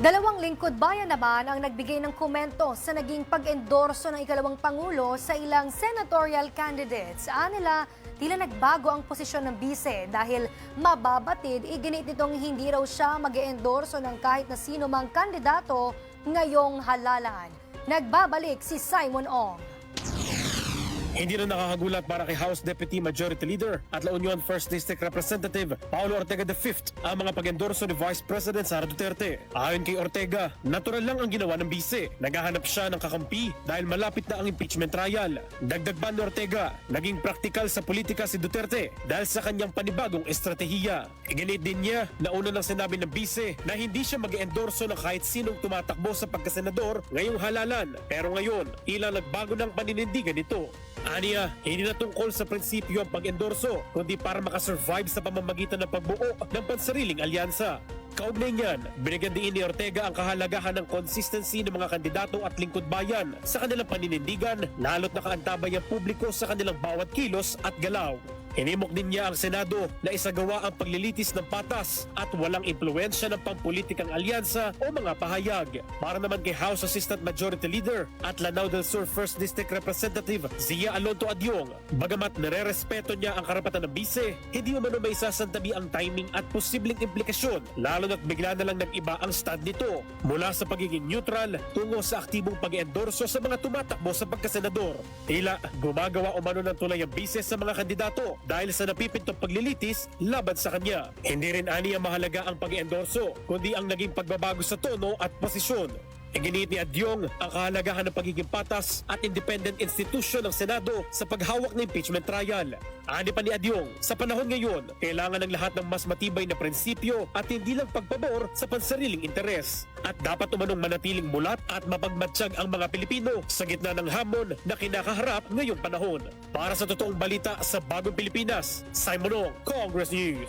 Dalawang lingkod bayan naman ang nagbigay ng komento sa naging pag-endorso ng ikalawang Pangulo sa ilang senatorial candidates. Anila, tila nagbago ang posisyon ng bise dahil mababatid iginit nitong hindi raw siya mag-endorso ng kahit na sino mang kandidato ngayong halalan. Nagbabalik si Simon Ong. Hindi na nakakagulat para kay House Deputy Majority Leader at La Union 1st District Representative Paolo Ortega V ang mga pag-endorso ni Vice President Sara Duterte. Ayon kay Ortega, natural lang ang ginawa ng bise. Naghahanap siya ng kakampi dahil malapit na ang impeachment trial. Dagdag pa ni Ortega, naging praktikal sa politika si Duterte dahil sa kanyang panibagong estratehiya. Iginit din niya na una nang sinabi ng bise na hindi siya mag-endorso ng kahit sinong tumatakbo sa pagkasenador ngayong halalan. Pero ngayon, ilang nagbago ng paninindigan nito. Aniya, hindi na tungkol sa prinsipyo ang pag-endorso, kundi para makasurvive sa pamamagitan ng pagbuo ng pansariling alyansa. Kaugnay niyan, binigyan din ni Ortega ang kahalagahan ng consistency ng mga kandidato at lingkod bayan sa kanilang paninindigan, lalo't nakaantabay ang publiko sa kanilang bawat kilos at galaw. Hinimok din niya ang Senado na isagawa ang paglilitis ng patas at walang impluensya ng pampulitikang alyansa o mga pahayag. Para naman kay House Assistant Majority Leader at Lanao del Sur 1st District Representative Zia Alonto Adyong, bagamat nare-respeto niya ang karapatan ng bise, hindi umano may sasantabi ang timing at posibleng implikasyon, lalo na't bigla na lang nag-iba ang stand nito mula sa pagiging neutral tungo sa aktibong pag-endorso sa mga tumatakbo sa pagkasenador. Tila gumagawa umano ng tulay ang bise sa mga kandidato dahil sa napipintong paglilitis laban sa kanya. Hindi rin aniya mahalaga ang pag-endorso, kundi ang naging pagbabago sa tono at posisyon. Iginit ni Adyong ang kahalagahan ng pagiging patas at independent institution ng Senado sa paghawak ng impeachment trial. Ani pa ni Adyong, sa panahon ngayon, kailangan ng lahat ng mas matibay na prinsipyo at hindi lang pagpabor sa pansariling interes. At dapat umanong manatiling mulat at mapagmatsyag ang mga Pilipino sa gitna ng hamon na kinakaharap ngayong panahon. Para sa totoong balita sa Bagong Pilipinas, Simon Ong, Congress News.